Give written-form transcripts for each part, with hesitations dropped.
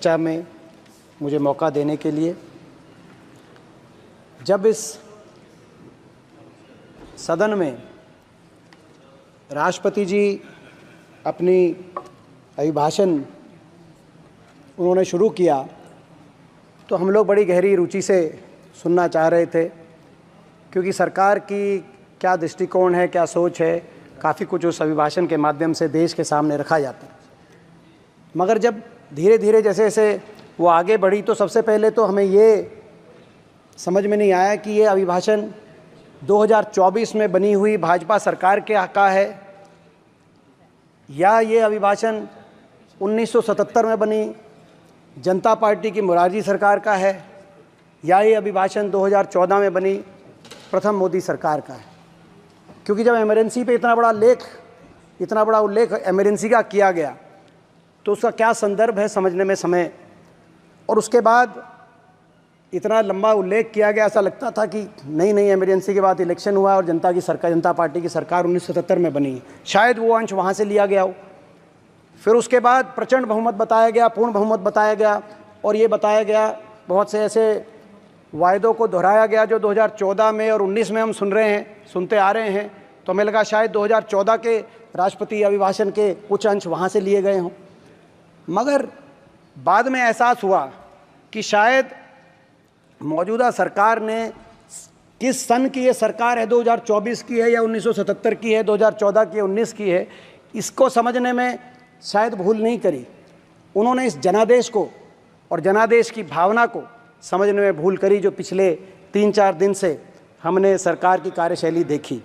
चर्चा में मुझे मौका देने के लिए। जब इस सदन में राष्ट्रपति जी अपनी अभिभाषण उन्होंने शुरू किया तो हम लोग बड़ी गहरी रुचि से सुनना चाह रहे थे, क्योंकि सरकार की क्या दृष्टिकोण है, क्या सोच है, काफ़ी कुछ उस अभिभाषण के माध्यम से देश के सामने रखा जाता है। मगर जब धीरे धीरे जैसे जैसे वो आगे बढ़ी तो सबसे पहले तो हमें ये समझ में नहीं आया कि ये अभिभाषण 2024 में बनी हुई भाजपा सरकार के का है या ये अभिभाषण 1977 में बनी जनता पार्टी की मोरारजी सरकार का है या ये अभिभाषण 2014 में बनी प्रथम मोदी सरकार का है। क्योंकि जब इमरजेंसी पे इतना बड़ा उल्लेख इमरजेंसी का किया गया तो उसका क्या संदर्भ है समझने में समय, और उसके बाद इतना लंबा उल्लेख किया गया, ऐसा लगता था कि नहीं इमरजेंसी के बाद इलेक्शन हुआ और जनता पार्टी की सरकार 1977 में बनी, शायद वो अंश वहाँ से लिया गया हो। फिर उसके बाद प्रचंड बहुमत बताया गया, पूर्ण बहुमत बताया गया, और ये बताया गया, बहुत से ऐसे वायदों को दोहराया गया जो 2014 में और 19 में हम सुनते आ रहे हैं। तो हमें लगा शायद 2014 के राष्ट्रपति अभिभाषण के कुछ अंश वहाँ से लिए गए हों। मगर बाद में एहसास हुआ कि शायद मौजूदा सरकार ने किस सन की ये सरकार है, 2024 की है या 1977 की है, 2014 की है, 19 की है, इसको समझने में शायद भूल नहीं करी। उन्होंने इस जनादेश को और जनादेश की भावना को समझने में भूल करी जो पिछले 3-4 दिन से हमने सरकार की कार्यशैली देखी।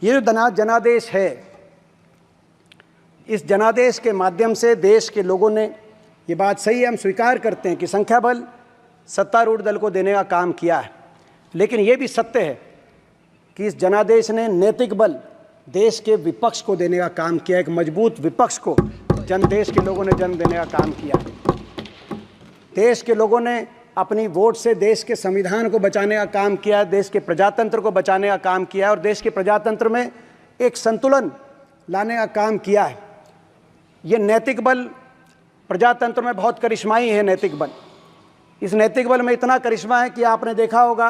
ये जो जनादेश है, इस जनादेश के माध्यम से देश के लोगों ने, ये बात सही है, हम स्वीकार करते हैं कि संख्या बल सत्तारूढ़ दल को देने का काम किया है, लेकिन ये भी सत्य है कि इस जनादेश ने नैतिक बल देश के विपक्ष को देने का काम किया। एक मजबूत विपक्ष को देश के लोगों ने जन्म देने का काम किया। देश के लोगों ने अपनी वोट से देश के संविधान को बचाने का काम किया, देश के प्रजातंत्र को बचाने का काम किया और देश के प्रजातंत्र में एक संतुलन लाने का काम किया है। ये नैतिक बल प्रजातंत्र में बहुत करिश्माई है। नैतिक बल, इस नैतिक बल में इतना करिश्मा है कि आपने देखा होगा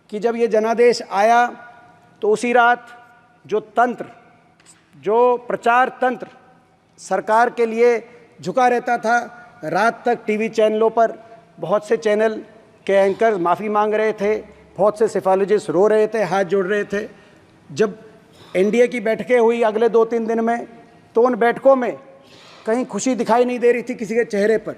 कि जब ये जनादेश आया तो उसी रात जो प्रचार तंत्र सरकार के लिए झुका रहता था, रात तक टीवी चैनलों पर बहुत से चैनल के एंकर माफ़ी मांग रहे थे, बहुत से सेफोलॉजिस्ट रो रहे थे, हाथ जोड़ रहे थे। जब एनडीए की बैठकें हुई अगले 2-3 दिन में, तो उन बैठकों में कहीं खुशी दिखाई नहीं दे रही थी किसी के चेहरे पर,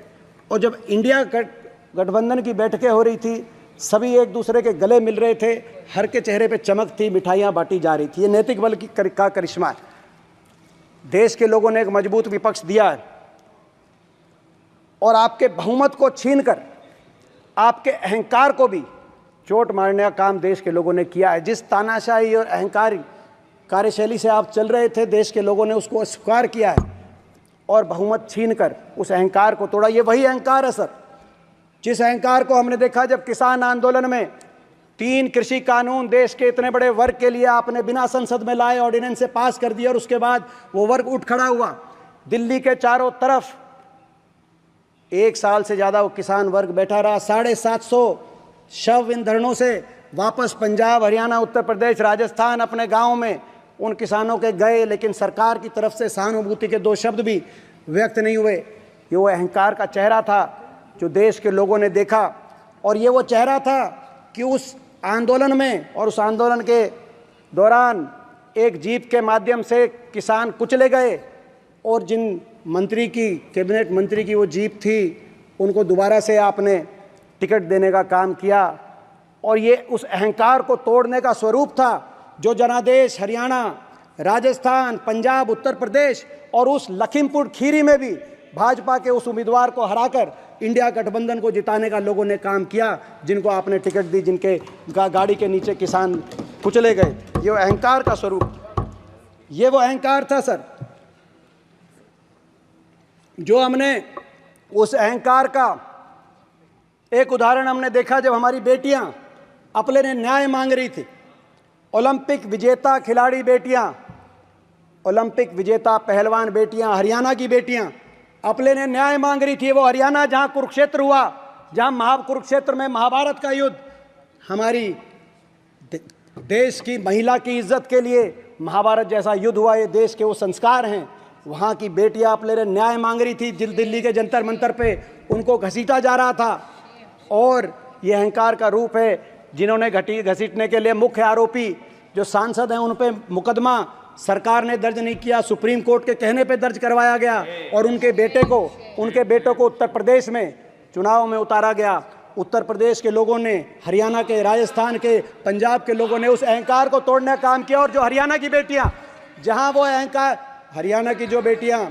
और जब इंडिया गठबंधन की बैठकें हो रही थी, सभी एक दूसरे के गले मिल रहे थे, हर के चेहरे पे चमक थी, मिठाइयाँ बांटी जा रही थी। ये नैतिक बल का करिश्मा है। देश के लोगों ने एक मजबूत विपक्ष दिया है और आपके बहुमत को छीनकर आपके अहंकार को भी चोट मारने का काम देश के लोगों ने किया है। जिस तानाशाही और अहंकारी कार्यशैली से आप चल रहे थे, देश के लोगों ने उसको अस्वीकार किया है और बहुमत छीनकर उस अहंकार को तोड़ा। ये वही अहंकार है सर, जिस अहंकार को हमने देखा जब किसान आंदोलन में 3 कृषि कानून देश के इतने बड़े वर्ग के लिए आपने बिना संसद में लाए ऑर्डिनेंस से पास कर दिया, और उसके बाद वो वर्ग उठ खड़ा हुआ। दिल्ली के चारों तरफ 1 साल से ज़्यादा वो किसान वर्ग बैठा रहा। 750 शव इन धरनों से वापस पंजाब, हरियाणा, उत्तर प्रदेश, राजस्थान अपने गाँव में उन किसानों के गए, लेकिन सरकार की तरफ से सहानुभूति के 2 शब्द भी व्यक्त नहीं हुए। ये वो अहंकार का चेहरा था जो देश के लोगों ने देखा, और ये वो चेहरा था कि उस आंदोलन में और उस आंदोलन के दौरान एक जीप के माध्यम से किसान कुचले गए, और जिन मंत्री की, कैबिनेट मंत्री की वो जीप थी, उनको दोबारा से आपने टिकट देने का काम किया। और ये उस अहंकार को तोड़ने का स्वरूप था जो जनादेश हरियाणा, राजस्थान, पंजाब, उत्तर प्रदेश और उस लखीमपुर खीरी में भी भाजपा के उस उम्मीदवार को हराकर इंडिया गठबंधन को जिताने का लोगों ने काम किया, जिनको आपने टिकट दी, जिनके गाड़ी के नीचे किसान कुचले गए। ये अहंकार का स्वरूप, ये वो अहंकार था सर, जो हमने उस अहंकार का एक उदाहरण हमने देखा जब हमारी बेटियां अपने न्याय मांग रही थी। ओलंपिक विजेता खिलाड़ी बेटियां, ओलंपिक विजेता पहलवान बेटियां, हरियाणा की बेटियां अपने ने न्याय मांग रही थी, वो हरियाणा जहां कुरुक्षेत्र हुआ, जहां कुरुक्षेत्र में महाभारत का युद्ध, हमारी देश की महिला की इज्जत के लिए महाभारत जैसा युद्ध हुआ, ये देश के वो संस्कार हैं। वहाँ की बेटियां अपने लिए न्याय मांग रही थी, दिल्ली के जंतर मंतर पे उनको घसीटा जा रहा था। और ये अहंकार का रूप है, जिन्होंने घसीटने के लिए मुख्य आरोपी जो सांसद हैं उन पे मुकदमा सरकार ने दर्ज नहीं किया, सुप्रीम कोर्ट के कहने पे दर्ज करवाया गया, और उनके बेटों को उत्तर प्रदेश में चुनाव में उतारा गया। उत्तर प्रदेश के लोगों ने, हरियाणा के, राजस्थान के, पंजाब के लोगों ने उस अहंकार को तोड़ने का काम किया। और जो हरियाणा की बेटियां, जहां वो अहंकार, हरियाणा की जो बेटियां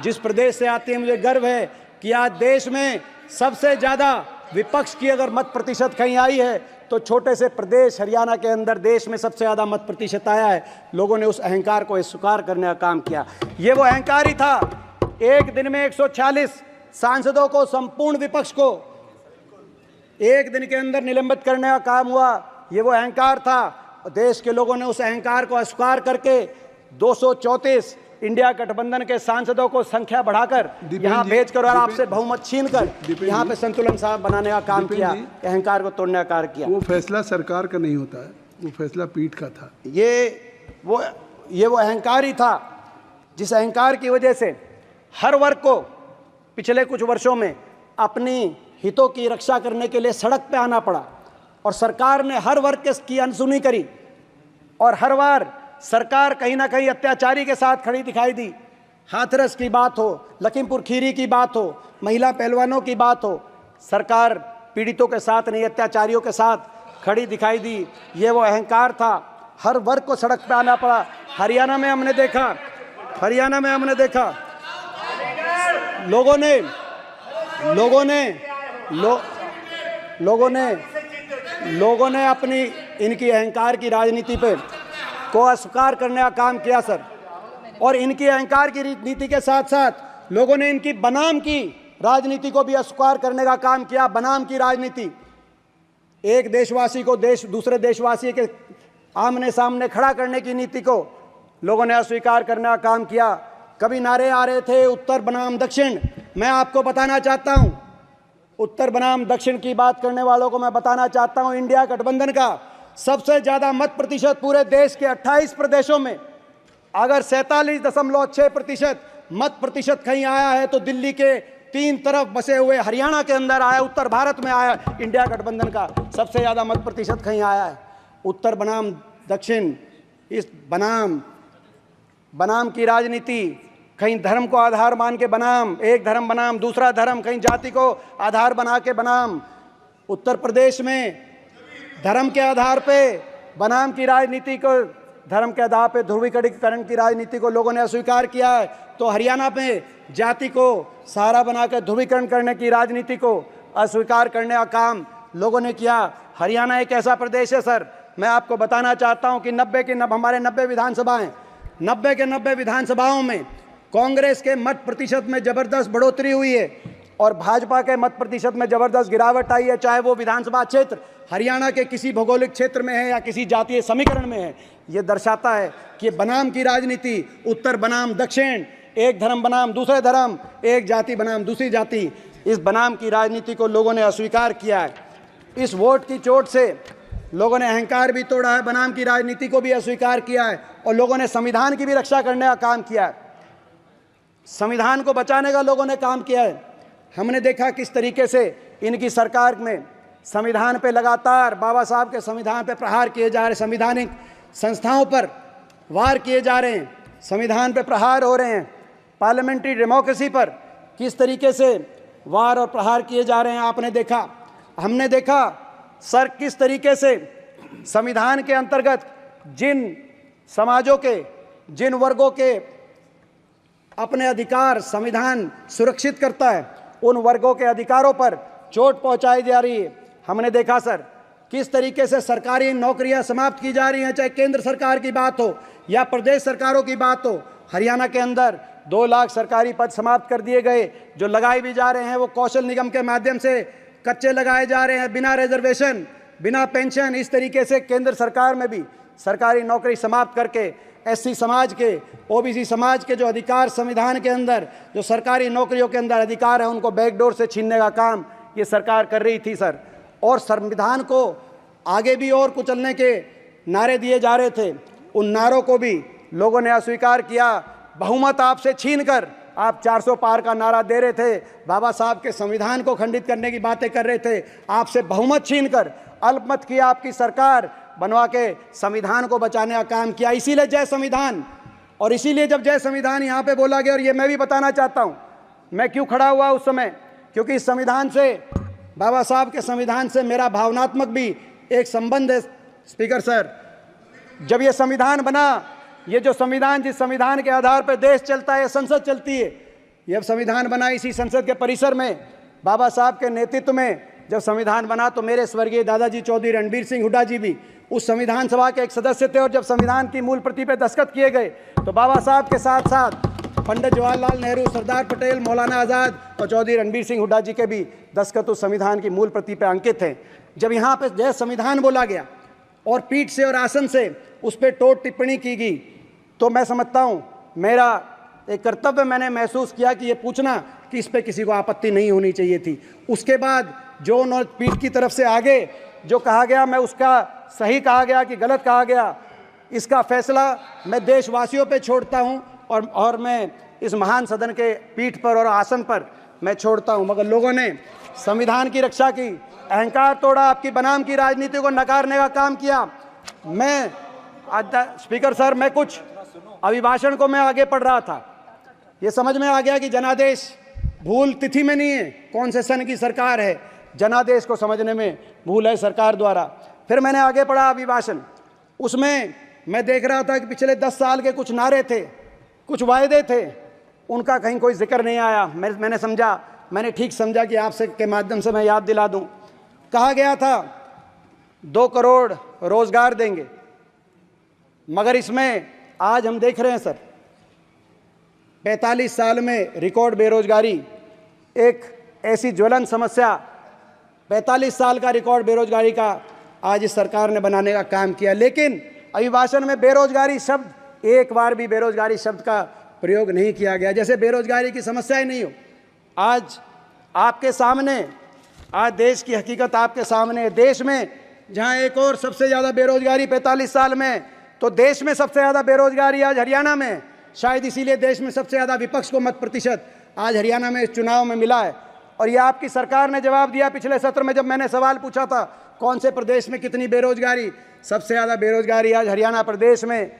जिस प्रदेश से आती हैं, मुझे गर्व है कि आज देश में सबसे ज़्यादा विपक्ष की अगर मत प्रतिशत कहीं आई है तो छोटे से प्रदेश हरियाणा के अंदर देश में सबसे ज़्यादा मत प्रतिशत आया है। लोगों ने उस अहंकार को स्वीकार करने का काम किया। ये वो अहंकार ही था। एक दिन में 146 सांसदों को, संपूर्ण विपक्ष को एक दिन के अंदर निलंबित करने का काम हुआ। ये वो अहंकार था। देश के लोगों ने उस अहंकार को अस्वीकार करके 234 इंडिया गठबंधन के सांसदों को संख्या बढ़ाकर यहाँ भेजकर और आपसे बहुमत छीनकर यहाँ पे संतुलन साहब बनाने का काम किया, अहंकार को तोड़ने का कार्य किया। वो फैसला सरकार का नहीं होता है, वो फैसला पीठ का था। ये वो अहंकार ही था, जिस अहंकार की वजह से हर वर्ग को पिछले कुछ वर्षों में अपनी हितों की रक्षा करने के लिए सड़क पे आना पड़ा। और सरकार ने हर वर्ग की अनसुनी करी, और हर बार सरकार कहीं ना कहीं अत्याचारी के साथ खड़ी दिखाई दी। हाथरस की बात हो, लखीमपुर खीरी की बात हो, महिला पहलवानों की बात हो, सरकार पीड़ितों के साथ नहीं, अत्याचारियों के साथ खड़ी दिखाई दी। ये वो अहंकार था। हर वर्ग को सड़क पे आना पड़ा। हरियाणा में हमने देखा लोगों ने अपनी इनकी अहंकार की राजनीति पे को अस्वीकार करने का काम किया सर। और इनकी अहंकार की नीति के साथ साथ लोगों ने इनकी बनाम की राजनीति को भी अस्वीकार करने का काम किया। बनाम की राजनीति, एक देशवासी को दूसरे देशवासी के आमने सामने खड़ा करने की नीति को लोगों ने अस्वीकार करने का काम किया। कभी नारे आ रहे थे उत्तर बनाम दक्षिण। मैं आपको बताना चाहता हूं, उत्तर बनाम दक्षिण की बात करने वालों को मैं बताना चाहता हूं, इंडिया गठबंधन का सबसे ज्यादा मत प्रतिशत पूरे देश के 28 प्रदेशों में अगर 47.6% मत प्रतिशत कहीं आया है तो दिल्ली के 3 तरफ बसे हुए हरियाणा के अंदर आया, उत्तर भारत में आया। इंडिया गठबंधन का सबसे ज्यादा मत प्रतिशत कहीं आया है। उत्तर बनाम दक्षिण, इस बनाम की राजनीति, कहीं धर्म को आधार मान के बनाम, एक धर्म बनाम दूसरा धर्म, कहीं जाति को आधार बना के बनाम। उत्तर प्रदेश में धर्म के आधार पे बनाम की राजनीति को, धर्म के आधार पे ध्रुवीकरण की राजनीति को लोगों ने अस्वीकार किया है। तो हरियाणा में जाति को सहारा बनाकर ध्रुवीकरण करने की राजनीति को अस्वीकार करने का काम लोगों ने किया। हरियाणा एक ऐसा प्रदेश है सर, मैं आपको बताना चाहता हूं कि हमारे 90 विधानसभाएं, 90 के 90 विधानसभाओं में कांग्रेस के मत प्रतिशत में जबरदस्त बढ़ोतरी हुई है और भाजपा के मत प्रतिशत में जबरदस्त गिरावट आई है। चाहे वो विधानसभा क्षेत्र हरियाणा के किसी भौगोलिक क्षेत्र में है या किसी जातीय समीकरण में है। ये दर्शाता है कि बनाम की राजनीति, उत्तर बनाम दक्षिण, एक धर्म बनाम दूसरे धर्म, एक जाति बनाम दूसरी जाति, इस बनाम की राजनीति को लोगों ने अस्वीकार किया है। इस वोट की चोट से लोगों ने अहंकार भी तोड़ा है, बनाम की राजनीति को भी अस्वीकार किया है और लोगों ने संविधान की भी रक्षा करने का काम किया है। संविधान को बचाने का लोगों ने काम किया है। हमने देखा किस तरीके से इनकी सरकार में संविधान पे लगातार बाबा साहब के संविधान पे प्रहार किए जा रहे, संवैधानिक संस्थाओं पर वार किए जा रहे हैं, संविधान पे प्रहार हो रहे हैं, पार्लियामेंट्री डेमोक्रेसी पर किस तरीके से वार और प्रहार किए जा रहे हैं आपने देखा। हमने देखा सर किस तरीके से संविधान के अंतर्गत जिन समाजों के, जिन वर्गों के अपने अधिकार संविधान सुरक्षित करता है, उन वर्गों के अधिकारों पर चोट पहुंचाई जा रही है। हमने देखा सर किस तरीके से सरकारी नौकरियां समाप्त की जा रही हैं, चाहे केंद्र सरकार की बात हो या प्रदेश सरकारों की बात हो। हरियाणा के अंदर 2 लाख सरकारी पद समाप्त कर दिए गए, जो लगाए भी जा रहे हैं वो कौशल निगम के माध्यम से कच्चे लगाए जा रहे हैं, बिना रिजर्वेशन, बिना पेंशन। इस तरीके से केंद्र सरकार में भी सरकारी नौकरी समाप्त करके SC समाज के, OBC समाज के जो अधिकार संविधान के अंदर, जो सरकारी नौकरियों के अंदर अधिकार है, उनको बैकडोर से छीनने का काम ये सरकार कर रही थी सर। और संविधान को आगे भी और कुचलने के नारे दिए जा रहे थे, उन नारों को भी लोगों ने अस्वीकार किया। बहुमत आपसे छीनकर आप 400 पार का नारा दे रहे थे, बाबा साहब के संविधान को खंडित करने की बातें कर रहे थे, आपसे बहुमत छीनकर अल्पमत की आपकी सरकार बनवा के संविधान को बचाने का काम किया। इसीलिए जय संविधान, और इसीलिए जब जय संविधान यहाँ पे बोला गया, और ये मैं भी बताना चाहता हूँ मैं क्यों खड़ा हुआ उस समय, क्योंकि इस संविधान से, बाबा साहब के संविधान से मेरा भावनात्मक भी एक संबंध है। स्पीकर सर, जब ये संविधान बना, ये जो संविधान, जिस संविधान के आधार पर देश चलता है, संसद चलती है, ये संविधान बना इसी संसद के परिसर में बाबा साहब के नेतृत्व में जब संविधान बना, तो मेरे स्वर्गीय दादाजी चौधरी रणबीर सिंह हुड्डा जी भी उस संविधान सभा के एक सदस्य थे। और जब संविधान की मूल प्रति पे दस्तखत किए गए, तो बाबा साहब के साथ साथ पंडित जवाहरलाल नेहरू, सरदार पटेल, मौलाना आज़ाद और चौधरी रणबीर सिंह हुड्डा जी के भी दस्तखत उस संविधान की मूल प्रति पे अंकित हैं। जब यहाँ पे जय संविधान बोला गया और पीठ से और आसन से उस पर टोट टिप्पणी की गई, तो मैं समझता हूँ मेरा एक कर्तव्य मैंने महसूस किया कि ये पूछना कि इस पर किसी को आपत्ति नहीं होनी चाहिए थी। उसके बाद जो उन्होंने पीठ की तरफ से आगे जो कहा गया, मैं उसका सही कहा गया कि गलत कहा गया, इसका फैसला मैं देशवासियों पे छोड़ता हूँ और मैं इस महान सदन के पीठ पर और आसन पर मैं छोड़ता हूँ। मगर लोगों ने संविधान की रक्षा की, अहंकार तोड़ा, आपकी बनाम की राजनीति को नकारने का काम किया। मैं स्पीकर सर, मैं कुछ अभिभाषण को मैं आगे पढ़ रहा था, ये समझ में आ गया कि जनादेश भूल तिथि में नहीं है, कौन से सन की सरकार है, जनादेश को समझने में भूल है सरकार द्वारा। फिर मैंने आगे पढ़ा अभिभाषण, उसमें मैं देख रहा था कि पिछले 10 साल के कुछ नारे थे, कुछ वायदे थे, उनका कहीं कोई जिक्र नहीं आया। मैंने ठीक समझा कि आपसे के माध्यम से मैं याद दिला दूं। कहा गया था 2 करोड़ रोजगार देंगे, मगर इसमें आज हम देख रहे हैं सर 45 साल में रिकॉर्ड बेरोजगारी, एक ऐसी ज्वलंत समस्या, 45 साल का रिकॉर्ड बेरोजगारी का आज इस सरकार ने बनाने का काम किया। लेकिन अभिभाषण में बेरोजगारी शब्द, एक बार भी बेरोजगारी शब्द का प्रयोग नहीं किया गया, जैसे बेरोजगारी की समस्या ही नहीं हो। आज आपके सामने, आज देश की हकीकत आपके सामने, देश में जहां एक और सबसे ज़्यादा बेरोजगारी 45 साल में, तो देश में सबसे ज़्यादा बेरोजगारी आज हरियाणा में। शायद इसीलिए देश में सबसे ज़्यादा विपक्ष को मत प्रतिशत आज हरियाणा में इस चुनाव में मिला है। और ये आपकी सरकार ने जवाब दिया पिछले सत्र में, जब मैंने सवाल पूछा था कौन से प्रदेश में कितनी बेरोजगारी, सबसे ज़्यादा बेरोजगारी आज हरियाणा प्रदेश में